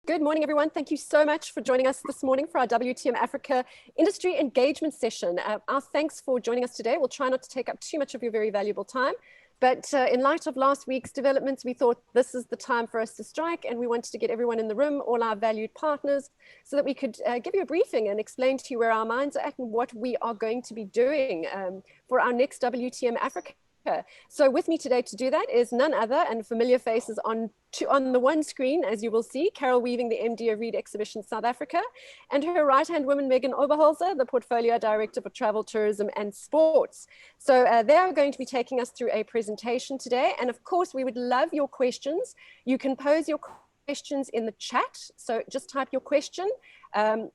Good morning, everyone. Thank you so much for joining us this morning for our WTM Africa Industry Engagement Session. Our thanks for joining us today. We'll try not to take up too much of your very valuable time, but in light of last week's developments, we thought this is the time for us to strike, and we wanted to get everyone in the room, all our valued partners, so that we could give you a briefing and explain to you where our minds are at and what we are going to be doing for our next WTM Africa. So with me today to do that is none other, and familiar faces on the one screen, as you will see, Carol Weaving, the MD of Reed Exhibition South Africa, and her right-hand woman, Megan Oberholzer, the Portfolio Director for Travel, Tourism and Sports. So they are going to be taking us through a presentation today. And of course, we would love your questions. You can pose your questions in the chat. So just type your question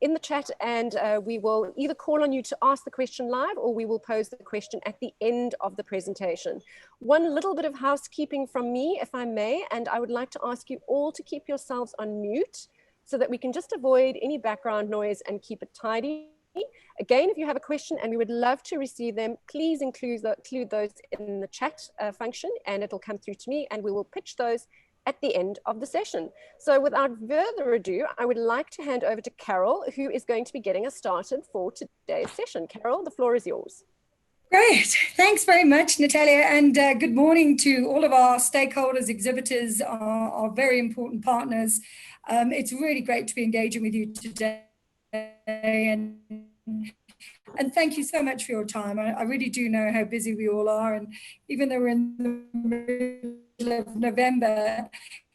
in the chat, and we will either call on you to ask the question live, or we will pose the question at the end of the presentation. One little bit of housekeeping from me, if I may, and I would like to ask you all to keep yourselves on mute so that we can just avoid any background noise and keep it tidy. Again, if you have a question and we would love to receive them, please include those in the chat function, and it'll come through to me, and we will pitch those at the end of the session. So without further ado, I would like to hand over to Carol, who is going to be getting us started for today's session. Carol, the floor is yours. Great. Thanks very much, Natalia, and good morning to all of our stakeholders, exhibitors, our very important partners. It's really great to be engaging with you today, and thank you so much for your time. I really do know how busy we all are, and even though we're in the middle of November,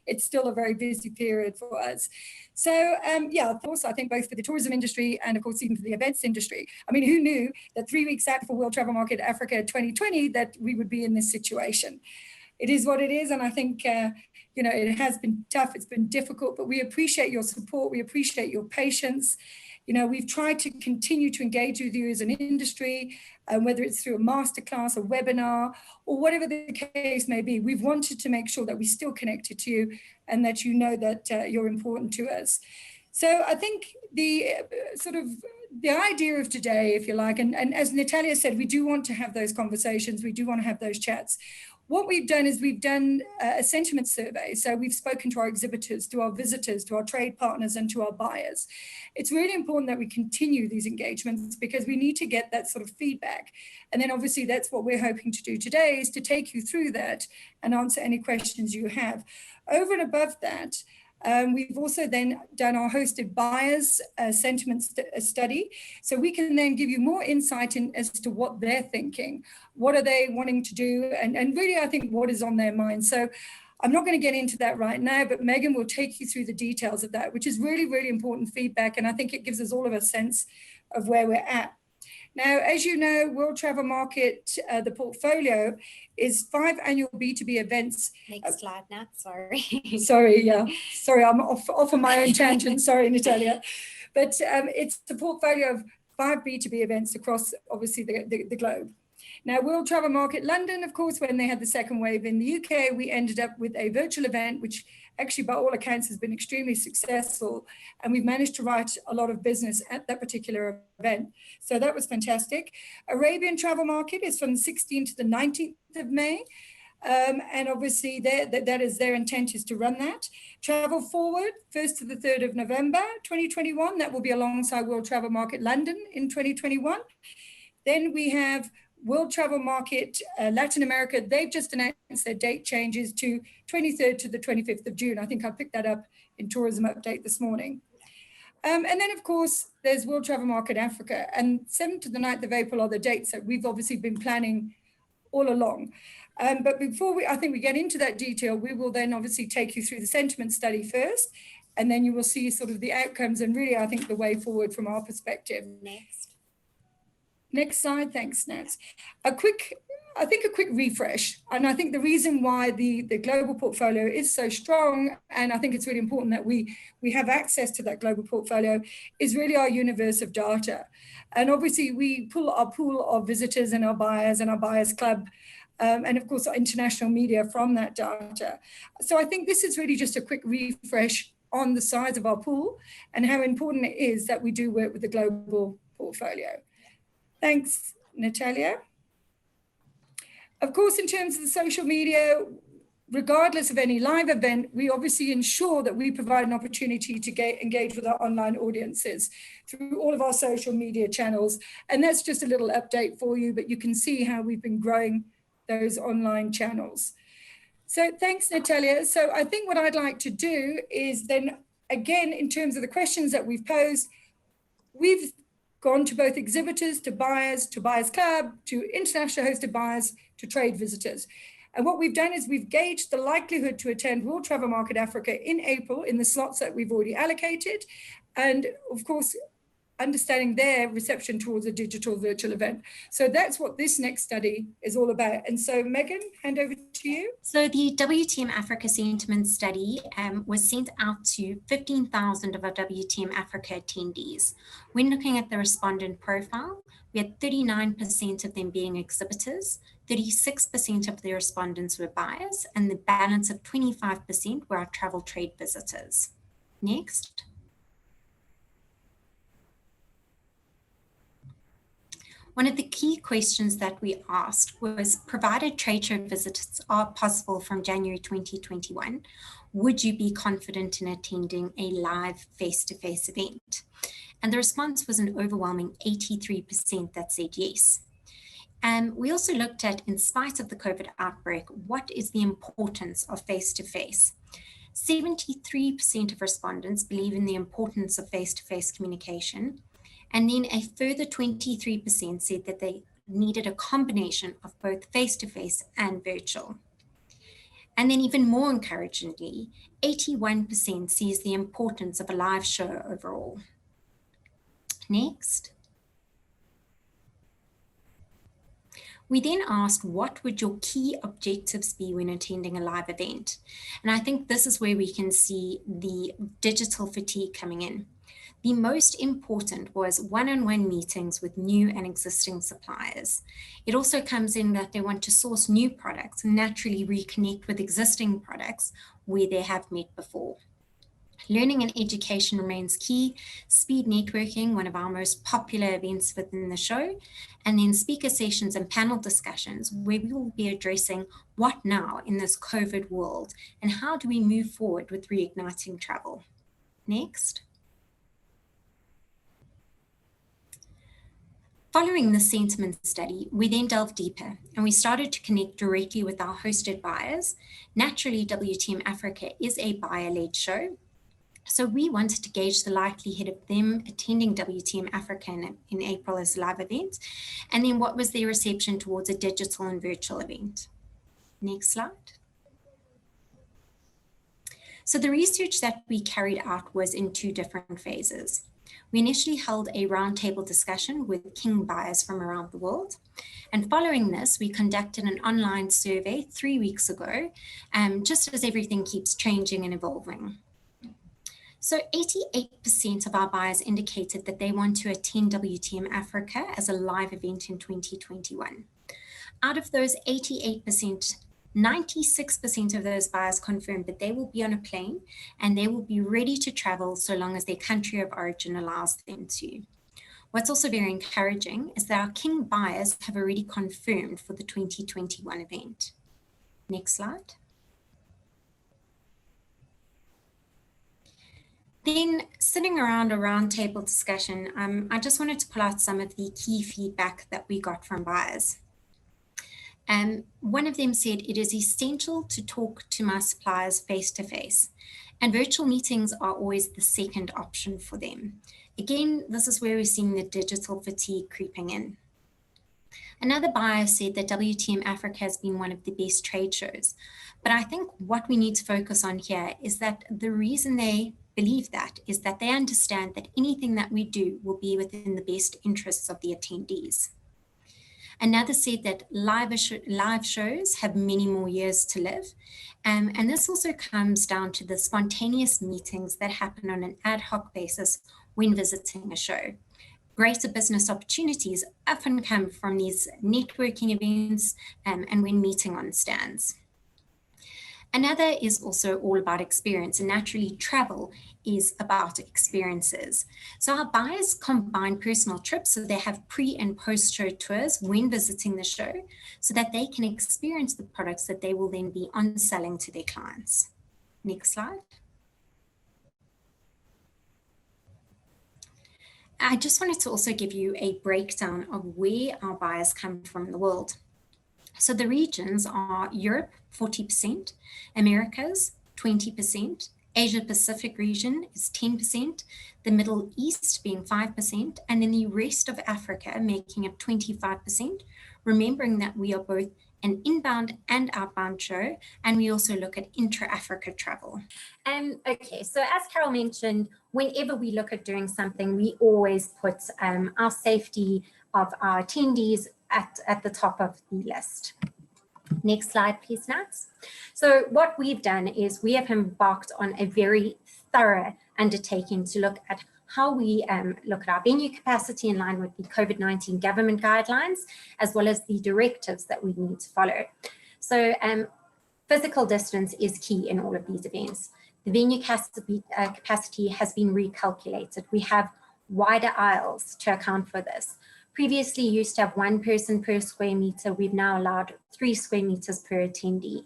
it's still a very busy period for us. So yeah, of course, I think both for the tourism industry and of course even for the events industry. I mean, who knew that 3 weeks out for World Travel Market Africa 2020 that we would be in this situation? It is what it is, and I think you know, it has been tough, it's been difficult, but we appreciate your support, we appreciate your patience. You know, we've tried to continue to engage with you as an industry, whether it's through a masterclass, a webinar, or whatever the case may be. We've wanted to make sure that we still connected to you and that you know that you're important to us. So I think the the idea of today, if you like, and as Natalia said, we do want to have those conversations, we do want to have those chats. What we've done is we've done a sentiment survey. So we've spoken to our exhibitors, to our visitors, to our trade partners, and to our buyers. It's really important that we continue these engagements because we need to get that sort of feedback. And then obviously that's what we're hoping to do today, is to take you through that and answer any questions you have. Over and above that, we've also then done our hosted buyers sentiment study. So we can then give you more insight as to what they're thinking, what are they wanting to do, and really I think what is on their mind. So I'm not going to get into that right now, but Megan will take you through the details of that, which is really, really important feedback. And I think it gives us all of a sense of where we're at. Now, as you know, World Travel Market, the portfolio is 5 annual B2B events. Next slide, Nat, sorry. Sorry, yeah. Sorry, I'm off on my own tangent. Sorry, Natalia. But it's the portfolio of 5 B2B events across, obviously, the globe. Now, World Travel Market London, of course, when they had the second wave in the UK, we ended up with a virtual event, which actually, by all accounts, has been extremely successful. And we've managed to write a lot of business at that particular event. So that was fantastic. Arabian Travel Market is from the 16th to the 19th of May. And obviously, that is their intent is to run that. Travel Forward, 1st to the 3rd of November, 2021. That will be alongside World Travel Market London in 2021. Then we have World Travel Market Latin America. They've just announced their date changes to 23rd to the 25th of June. I think I picked that up in Tourism Update this morning. And then, of course, there's World Travel Market Africa. And 7th to the 9th of April are the dates that we've obviously been planning all along. But before I think we get into that detail, we will then obviously take you through the sentiment study first. And then you will see sort of the outcomes and really, I think, the way forward from our perspective. Next slide, thanks, Nats. A quick refresh. And I think the reason why the global portfolio is so strong, and I think it's really important that we have access to that global portfolio, is really our universe of data. And obviously we pull our pool of visitors and our buyers club, and of course our international media from that data. So I think this is really just a quick refresh on the size of our pool and how important it is that we do work with the global portfolio. Thanks, Natalia. Of course, in terms of the social media, regardless of any live event, we obviously ensure that we provide an opportunity to engage with our online audiences through all of our social media channels. And that's just a little update for you, but you can see how we've been growing those online channels. So thanks, Natalia. So I think what I'd like to do is then, again, in terms of the questions that we've posed, we've gone to both exhibitors, to buyers club, to international hosted buyers, to trade visitors. And what we've done is we've gauged the likelihood to attend World Travel Market Africa in April in the slots that we've already allocated. And of course, understanding their reception towards a digital virtual event. So that's what this next study is all about. And so Megan, hand over to you. So the WTM Africa Sentiment Study was sent out to 15,000 of our WTM Africa attendees. When looking at the respondent profile, we had 39% of them being exhibitors, 36% of the respondents were buyers, and the balance of 25% were our travel trade visitors. Next. One of the key questions that we asked was, provided trade show visits are possible from January 2021, would you be confident in attending a live face-to-face event? And the response was an overwhelming 83% that said yes. We also looked at, in spite of the COVID outbreak, what is the importance of face-to-face? 73% of respondents believe in the importance of face-to-face communication. And then a further 23% said that they needed a combination of both face-to-face and virtual. And then even more encouragingly, 81% sees the importance of a live show overall. Next. We then asked, what would your key objectives be when attending a live event? And I think this is where we can see the digital fatigue coming in. The most important was one-on-one meetings with new and existing suppliers. It also comes in that they want to source new products and naturally reconnect with existing products where they have met before. Learning and education remains key. Speed networking, one of our most popular events within the show, and then speaker sessions and panel discussions where we will be addressing what now in this COVID world and how do we move forward with reigniting travel. Next. Following the sentiment study, we then delved deeper and we started to connect directly with our hosted buyers. Naturally, WTM Africa is a buyer-led show. So we wanted to gauge the likelihood of them attending WTM Africa in April as a live event, and then what was their reception towards a digital and virtual event. Next slide. So the research that we carried out was in two different phases. We initially held a roundtable discussion with King buyers from around the world. And following this, we conducted an online survey 3 weeks ago, just as everything keeps changing and evolving. So 88% of our buyers indicated that they want to attend WTM Africa as a live event in 2021. Out of those 88%, 96% of those buyers confirmed that they will be on a plane and they will be ready to travel so long as their country of origin allows them to. What's also very encouraging is that our King buyers have already confirmed for the 2021 event. Next slide. Then, sitting around a roundtable discussion, I just wanted to pull out some of the key feedback that we got from buyers. One of them said, it is essential to talk to my suppliers face to face, and virtual meetings are always the second option for them. Again, this is where we're seeing the digital fatigue creeping in. Another buyer said that WTM Africa has been one of the best trade shows, but I think what we need to focus on here is that the reason they believe that is that they understand that anything that we do will be within the best interests of the attendees. Another said that live shows have many more years to live. And this also comes down to the spontaneous meetings that happen on an ad hoc basis when visiting a show. Greater business opportunities often come from these networking events and when meeting on stands. Another is also all about experience, and naturally travel is about experiences. So our buyers combine personal trips, so they have pre and post-show tours when visiting the show, so that they can experience the products that they will then be on selling to their clients. Next slide. I just wanted to also give you a breakdown of where our buyers come from in the world. So the regions are Europe, 40%, Americas, 20%, Asia Pacific region is 10%, the Middle East being 5%, and then the rest of Africa making up 25%, remembering that we are both an inbound and outbound show, and we also look at intra-Africa travel. Okay, so as Carol mentioned, whenever we look at doing something, we always put our safety of our attendees at the top of the list. Next slide, please, Nats. So what we've done is we have embarked on a very thorough undertaking to look at how we look at our venue capacity in line with the COVID-19 government guidelines, as well as the directives that we need to follow. So physical distance is key in all of these events. The venue capacity has been recalculated. We have wider aisles to account for this. Previously used to have 1 person per square meter. We've now allowed 3 square meters per attendee.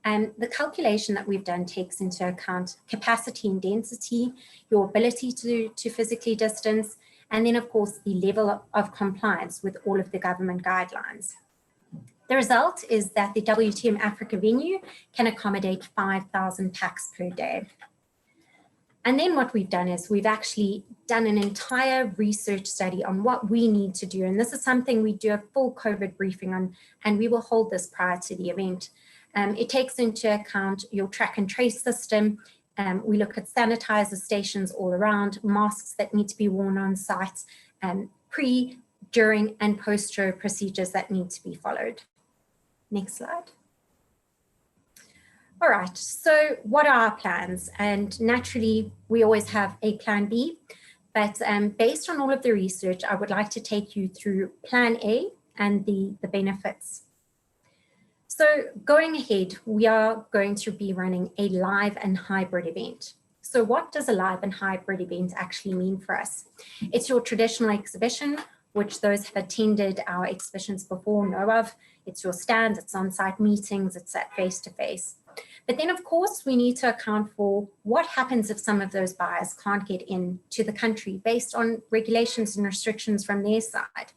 And the calculation that we've done takes into account capacity and density, your ability to physically distance, and then of course the level of compliance with all of the government guidelines. The result is that the WTM Africa venue can accommodate 5,000 packs per day. And then what we've done is we've actually done an entire research study on what we need to do. And this is something we do a full COVID briefing on, and we will hold this prior to the event. It takes into account your track and trace system. We look at sanitizer stations all around, masks that need to be worn on site, pre, during, and post-show procedures that need to be followed. Next slide. All right, so what are our plans? And naturally, we always have a plan B, but based on all of the research, I would like to take you through plan A and the benefits. So going ahead, we are going to be running a live and hybrid event. So what does a live and hybrid event actually mean for us? It's your traditional exhibition, which those have attended our exhibitions before know of. It's your stands, it's on-site meetings, it's at face-to-face. But then, of course, we need to account for what happens if some of those buyers can't get into the country based on regulations and restrictions from their side.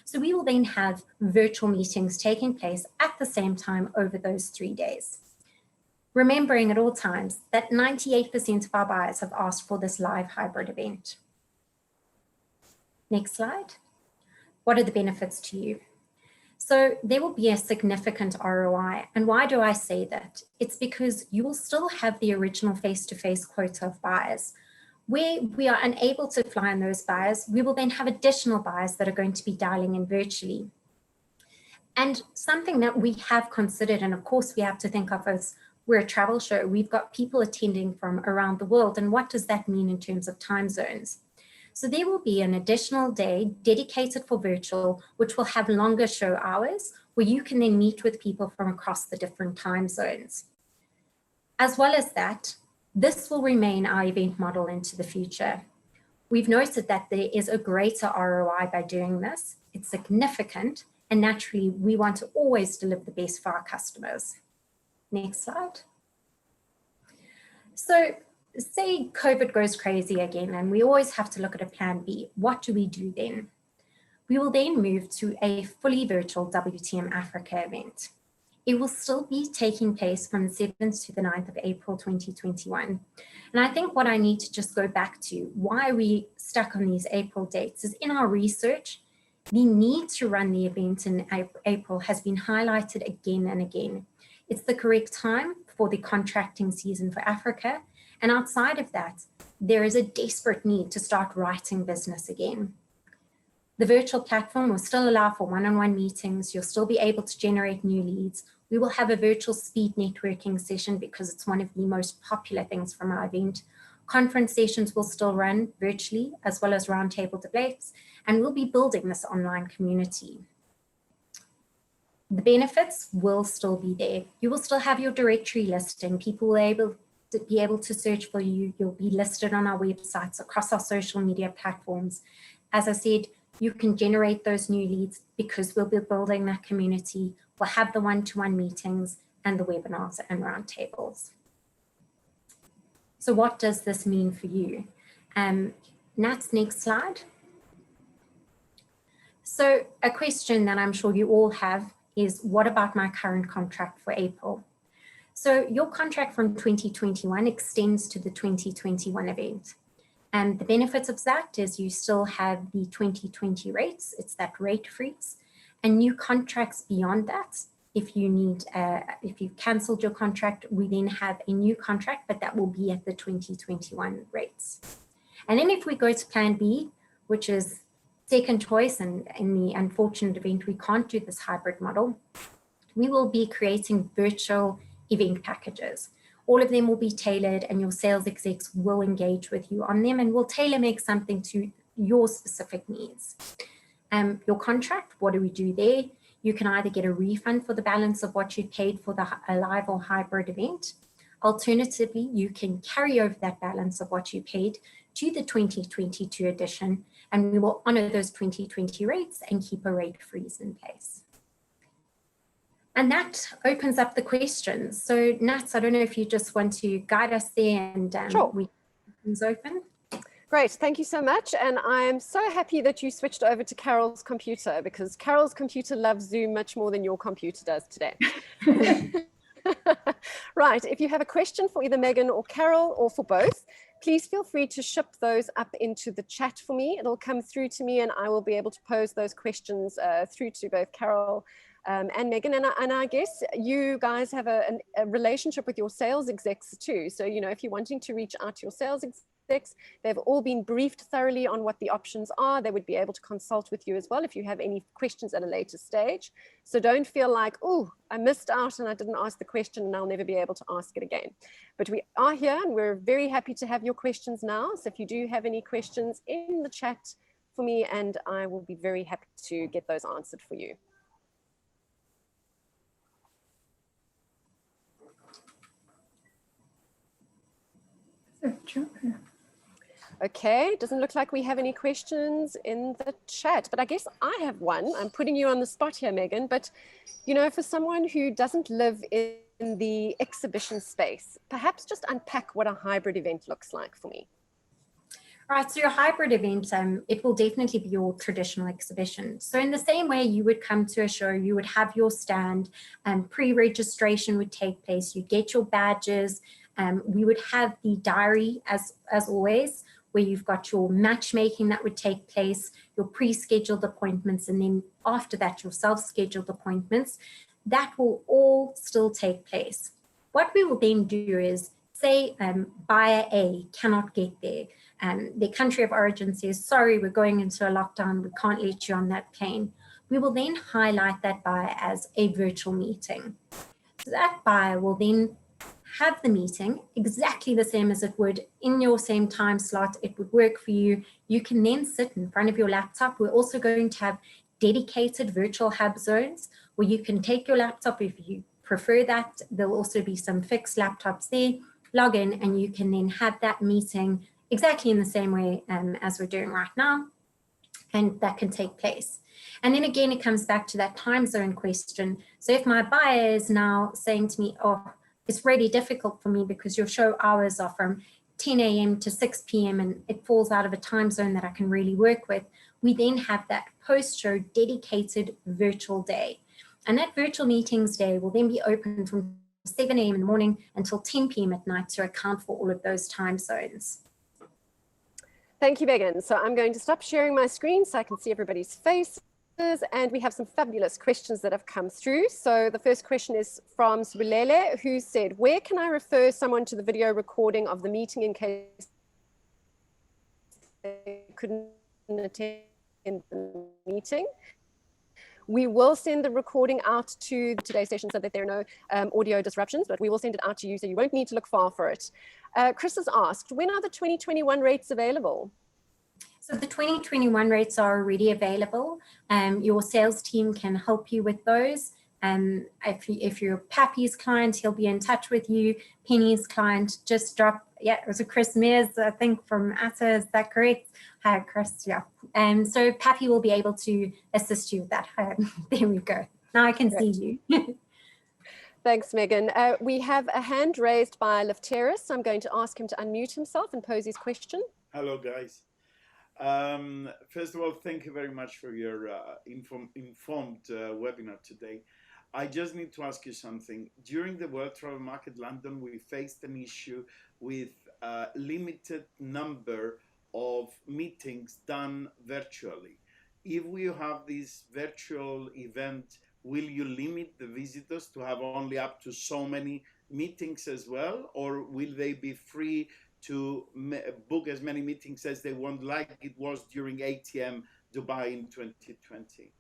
So we will then have virtual meetings taking place at the same time over those 3 days. Remembering at all times that 98% of our buyers have asked for this live hybrid event. Next slide. What are the benefits to you? So there will be a significant ROI. And why do I say that? It's because you will still have the original face-to-face quota of buyers. Where we are unable to fly on those buyers, we will then have additional buyers that are going to be dialing in virtually. And something that we have considered, and of course we have to think of as we're a travel show, we've got people attending from around the world. And what does that mean in terms of time zones? So there will be an additional day dedicated for virtual, which will have longer show hours, where you can then meet with people from across the different time zones. As well as that, this will remain our event model into the future. We've noted that there is a greater ROI by doing this. It's significant, and naturally, we want to always deliver the best for our customers. Next slide. So, say COVID goes crazy again, and we always have to look at a plan B. What do we do then? We will then move to a fully virtual WTM Africa event. It will still be taking place from the 7th to the 9th of April 2021. And I think what I need to just go back to, why we stuck on these April dates, is in our research, the need to run the event in April has been highlighted again and again. It's the correct time for the contracting season for Africa. And outside of that, there is a desperate need to start writing business again. The virtual platform will still allow for one-on-one meetings. You'll still be able to generate new leads. We will have a virtual speed networking session because it's one of the most popular things from our event. Conference sessions will still run virtually, as well as roundtable debates, and we'll be building this online community. The benefits will still be there. You will still have your directory listing. People will be able to search for you. You'll be listed on our websites, across our social media platforms. As I said, you can generate those new leads because we'll be building that community. We'll have the one-to-one meetings and the webinars and roundtables. So what does this mean for you? Nat's next slide. So a question that I'm sure you all have is, what about my current contract for April? So your contract from 2021 extends to the 2021 event. And the benefits of that is you still have the 2020 rates, it's that rate freeze, and new contracts beyond that. If you need, if you've cancelled your contract, we then have a new contract, but that will be at the 2021 rates. And then if we go to plan B, which is second choice, and in the unfortunate event we can't do this hybrid model, we will be creating virtual event packages. All of them will be tailored, and your sales execs will engage with you on them, and will tailor make something to your specific needs. Your contract, what do we do there? You can either get a refund for the balance of what you paid for the live or hybrid event. Alternatively, you can carry over that balance of what you paid to the 2022 edition, and we will honor those 2020 rates and keep a rate freeze in place. And that opens up the questions. So Nats, I don't know if you just want to guide us there, and sure. We things open. Great, thank you so much. And I'm so happy that you switched over to Carol's computer, because Carol's computer loves Zoom much more than your computer does today. Right, if you have a question for either Megan or Carol, or for both, please feel free to ship those up into the chat for me. It'll come through to me, and I will be able to pose those questions through to both Carol and Megan. And I guess you guys have a relationship with your sales execs too. So, you know, if you're wanting to reach out to your sales execs, they've all been briefed thoroughly on what the options are. They would be able to consult with you as well if you have any questions at a later stage. So don't feel like, oh, I missed out and I didn't ask the question and I'll never be able to ask it again. But we are here, and we're very happy to have your questions now. So if you do have any questions, in the chat for me, and I will be very happy to get those answered for you. Okay, doesn't look like we have any questions in the chat, but I guess I have one. I'm putting you on the spot here, Megan, but you know, for someone who doesn't live in the exhibition space, perhaps just unpack what a hybrid event looks like for me. Right, so your hybrid event, it will definitely be your traditional exhibition. So in the same way you would come to a show, you would have your stand, pre-registration would take place, you'd get your badges, we would have the diary as always, where you've got your matchmaking that would take place, your pre-scheduled appointments, and then after that, your self-scheduled appointments. That will all still take place. What we will then do is, say buyer A cannot get there. Their country of origin says, sorry, we're going into a lockdown, we can't let you on that plane. We will then highlight that buyer as a virtual meeting. So that buyer will then have the meeting exactly the same as it would in your same time slot. It would work for you. You can then sit in front of your laptop. We're also going to have dedicated virtual hub zones where you can take your laptop if you prefer that. There'll also be some fixed laptops there. Log in and you can then have that meeting exactly in the same way as we're doing right now, and that can take place. And then again, it comes back to that time zone question. So if my buyer is now saying to me, oh, it's really difficult for me because your show hours are from 10 a.m. to 6 p.m. and it falls out of a time zone that I can really work with, we then have that post-show dedicated virtual day. And that virtual meetings day will then be open from 7 a.m. in the morning until 10 p.m. at night to account for all of those time zones. Thank you, Megan. So I'm going to stop sharing my screen so I can see everybody's faces, and we have some fabulous questions that have come through. So the first question is from Subulele, who said, where can I refer someone to the video recording of the meeting in case they couldn't attend the meeting? We will send the recording out to today's session so that there are no audio disruptions, but we will send it out to you so you won't need to look far for it. Chris has asked, when are the 2021 rates available? So the 2021 rates are already available. Your sales team can help you with those. If you're Pappy's client, he'll be in touch with you. Penny's client, just drop, yeah, it was a Chris Mears, I think, from Atta, is that correct? Hi, Chris, yeah. So Pappy will be able to assist you with that. There we go. Now I can see you. Thanks, Megan. We have a hand raised by Lefteris. I'm going to ask him to unmute himself and pose his question. Hello, guys. First of all, thank you very much for your informed webinar today. I just need to ask you something. During the World Travel Market London, we faced an issue with a limited number of meetings done virtually. If we have this virtual event, will you limit the visitors to have only up to so many meetings as well, or will they be free to book as many meetings as they want, like it was during ATM Dubai in 2020?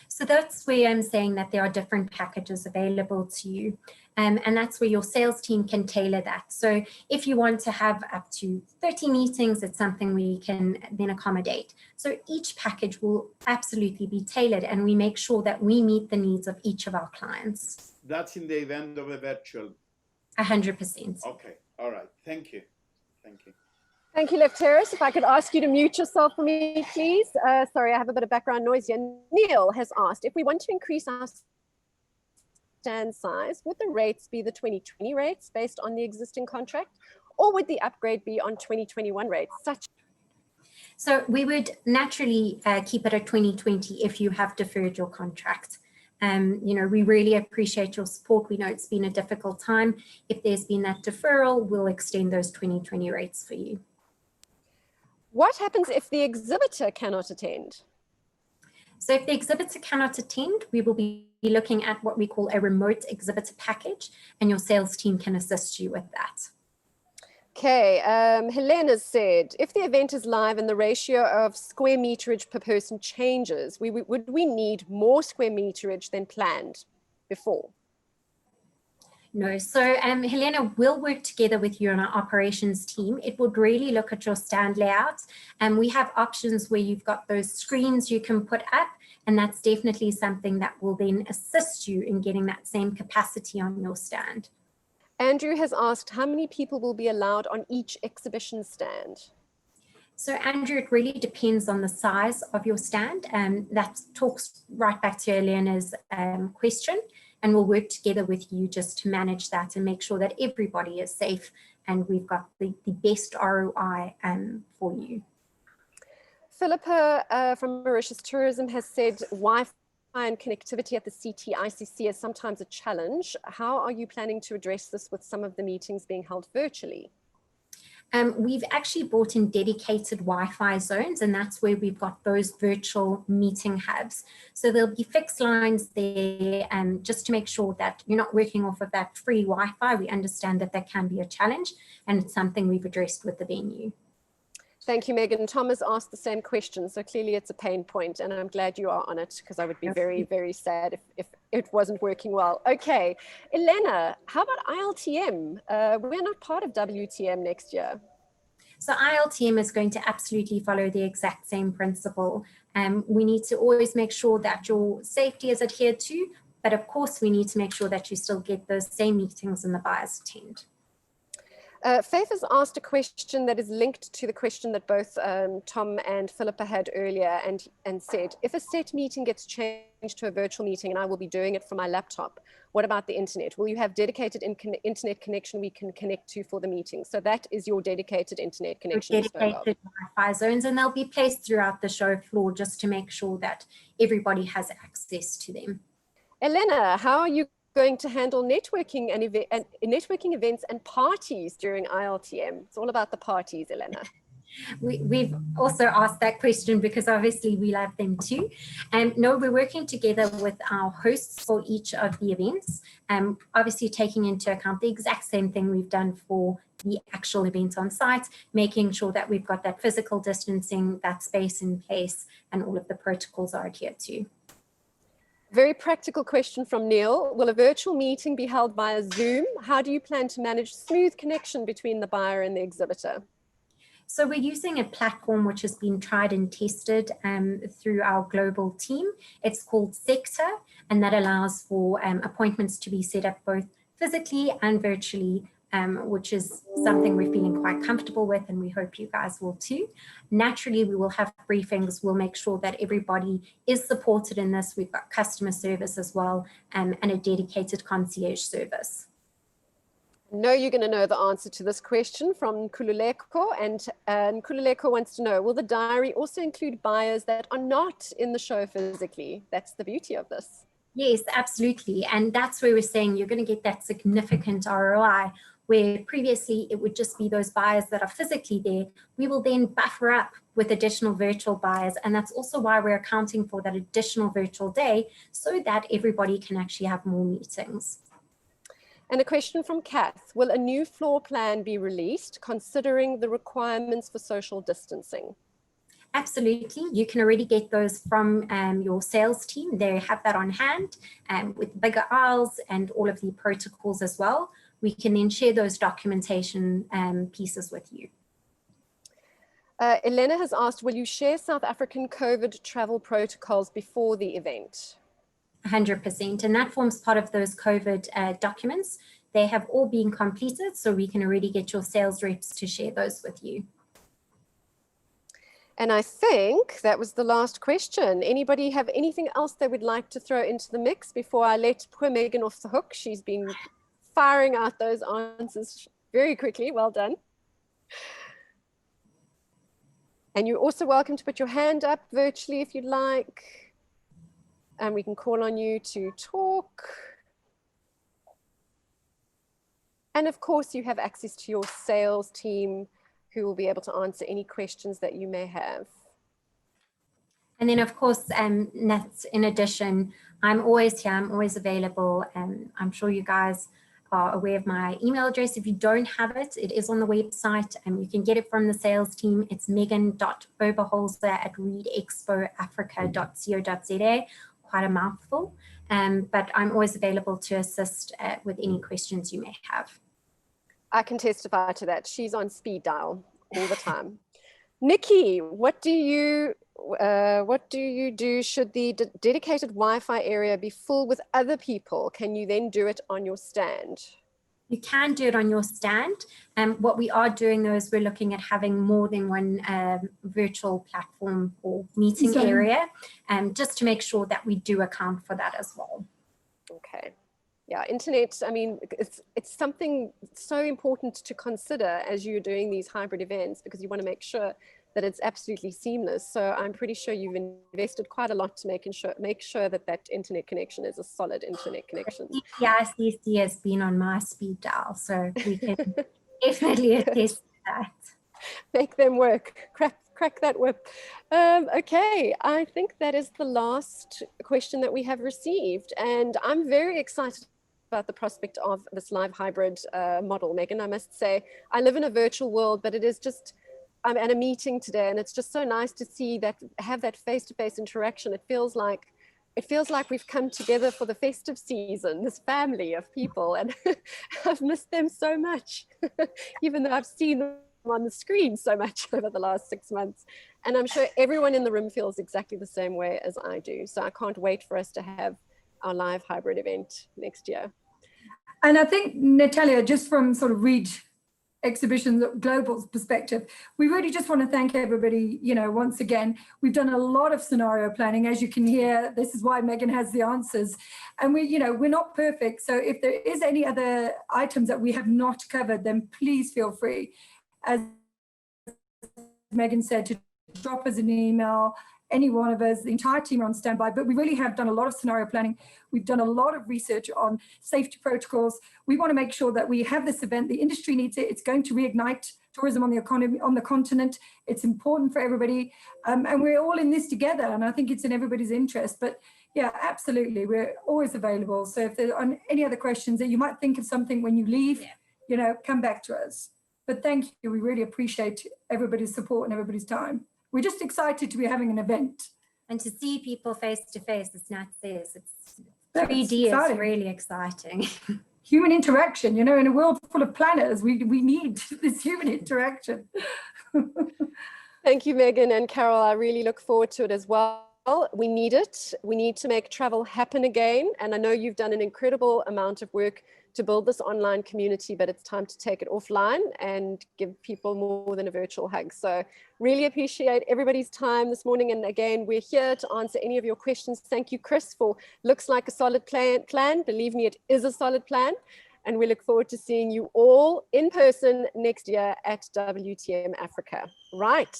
So that's where I'm saying that there are different packages available to you. And that's where your sales team can tailor that. So if you want to have up to 30 meetings, it's something we can then accommodate. So each package will absolutely be tailored, and we make sure that we meet the needs of each of our clients. That's in the event of a virtual? 100%. Okay, all right, thank you. Thank you. Thank you, Lefteris. If I could ask you to mute yourself for me, please. Sorry, I have a bit of background noise here. Neil has asked, if we want to increase our stand size, would the rates be the 2020 rates based on the existing contract, or would the upgrade be on 2021 rates? So we would naturally keep it at 2020 if you have deferred your contract. We really appreciate your support. We know it's been a difficult time. If there's been that deferral, we'll extend those 2020 rates for you. What happens if the exhibitor cannot attend? So if the exhibitor cannot attend, we will be looking at what we call a remote exhibitor package, and your sales team can assist you with that. Okay, Helena said, if the event is live and the ratio of square meterage per person changes, would we need more square meterage than planned before? No, so Helena will work together with you and our operations team. It would really look at your stand layout, and we have options where you've got those screens you can put up, and that's definitely something that will then assist you in getting that same capacity on your stand. Andrew has asked, how many people will be allowed on each exhibition stand? So Andrew, it really depends on the size of your stand, and that talks right back to Elena's question, and we'll work together with you just to manage that and make sure that everybody is safe and we've got the best ROI for you. Philippa from Mauritius Tourism has said Wi-Fi and connectivity at the CTICC is sometimes a challenge. How are you planning to address this with some of the meetings being held virtually? We've actually brought in dedicated Wi-Fi zones, and that's where we've got those virtual meeting hubs. So there'll be fixed lines there, just to make sure that you're not working off of that free Wi-Fi. We understand that that can be a challenge, and it's something we've addressed with the venue. Thank you, Megan. Tom has asked the same question, so clearly it's a pain point, and I'm glad you are on it, because I would be very, very sad if it wasn't working well. Okay, Elena, how about ILTM? We're not part of WTM next year. So ILTM is going to absolutely follow the exact same principle. We need to always make sure that your safety is adhered to, but of course we need to make sure that you still get those same meetings and the buyers attend. Faith has asked a question that is linked to the question that both Tom and Philippa had earlier, and said, if a set meeting gets changed to a virtual meeting and I will be doing it from my laptop, what about the internet? Will you have dedicated internet connection we can connect to for the meeting? So that is your dedicated internet connection. Dedicated Wi-Fi zones, and they'll be placed throughout the show floor just to make sure that everybody has access to them. Elena, how are you going to handle networking and networking events and parties during ILTM? It's all about the parties, Elena. We've also asked that question because obviously we love them too. No, we're working together with our hosts for each of the events, obviously taking into account the exact same thing we've done for the actual event on site, making sure that we've got that physical distancing, that space in place, and all of the protocols are adhered to. Very practical question from Neil. Will a virtual meeting be held via Zoom? How do you plan to manage smooth connection between the buyer and the exhibitor? So we're using a platform which has been tried and tested through our global team. It's called Sector, and that allows for appointments to be set up both physically and virtually, which is something we're feeling quite comfortable with, and we hope you guys will too. Naturally, we will have briefings. We'll make sure that everybody is supported in this. We've got customer service as well, and a dedicated concierge service. I know you're going to know the answer to this question from Nkululeko, and Nkululeko wants to know, will the diary also include buyers that are not in the show physically? That's the beauty of this. Yes, absolutely. And that's where we're saying you're going to get that significant ROI, where previously it would just be those buyers that are physically there. We will then buffer up with additional virtual buyers. And that's also why we're accounting for that additional virtual day, so that everybody can actually have more meetings. And a question from Kath, will a new floor plan be released considering the requirements for social distancing? Absolutely. You can already get those from your sales team. They have that on hand with bigger aisles and all of the protocols as well. We can then share those documentation pieces with you. Elena has asked, will you share South African COVID travel protocols before the event? 100%, and that forms part of those COVID documents. They have all been completed, so we can already get your sales reps to share those with you. And I think that was the last question. Anybody have anything else they would like to throw into the mix before I let poor Megan off the hook? She's been firing out those answers very quickly. Well done. And you're also welcome to put your hand up virtually if you'd like. And we can call on you to talk. And of course, you have access to your sales team who will be able to answer any questions that you may have. And then of course, Nat, in addition, I'm always here, I'm always available. I'm sure you guys are aware of my email address. If you don't have it, it is on the website, and you can get it from the sales team. It's megan.oberholzer@reedexpoafrica.co.za. Quite a mouthful, but I'm always available to assist with any questions you may have. I can testify to that. She's on speed dial all the time. Nikki, what do you do should the dedicated Wi-Fi area be full with other people? Can you then do it on your stand? You can do it on your stand. What we are doing though is we're looking at having more than one virtual platform or meeting area, just to make sure that we do account for that as well. Okay. Yeah, internet, I mean, it's something so important to consider as you're doing these hybrid events, because you want to make sure that it's absolutely seamless. So I'm pretty sure you've invested quite a lot to make sure that that internet connection is a solid internet connection. Yeah, CC has been on my speed dial, so we can definitely attest to that. Make them work. Crack that whip. Okay, I think that is the last question that we have received, and I'm very excited about the prospect of this live hybrid model. Megan, I must say, I live in a virtual world, but it is just, I'm at a meeting today, and it's just so nice to see that, have that face-to-face interaction. It feels like we've come together for the festive season, this family of people, and I've missed them so much, even though I've seen them on the screen so much over the last 6 months. And I'm sure everyone in the room feels exactly the same way as I do. So I can't wait for us to have our live hybrid event next year. And I think, Natalia, just from sort of Reed Exhibitions Global's perspective, we really just want to thank everybody. You know, once again, we've done a lot of scenario planning. As you can hear, this is why Megan has the answers. And we're not perfect. So if there is any other items that we have not covered, then please feel free, as Megan said, to drop us an email. Any one of us, the entire team are on standby, but we really have done a lot of scenario planning. We've done a lot of research on safety protocols. We want to make sure that we have this event. The industry needs it. It's going to reignite tourism on the economy, on the continent. It's important for everybody. And we're all in this together. And I think it's in everybody's interest. But yeah, absolutely. We're always available. So if there are any other questions that you might think of something when you leave, come back to us. But thank you. We really appreciate everybody's support and everybody's time. We're just excited to be having an event. And to see people face to face, as Nat says, it's 3D is really exciting. Human interaction, in a world full of planners, we need this human interaction. Thank you, Megan and Carol. I really look forward to it as well. We need it. We need to make travel happen again. And I know you've done an incredible amount of work to build this online community, but it's time to take it offline and give people more than a virtual hug. So really appreciate everybody's time this morning. And again, we're here to answer any of your questions. Thank you, Chris, for looks like a solid plan. Believe me, it is a solid plan. And we look forward to seeing you all in person next year at WTM Africa. Right.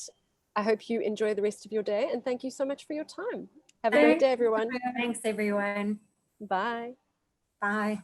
I hope you enjoy the rest of your day. And thank you so much for your time. Have a great day, everyone. Thanks, everyone. Bye. Bye.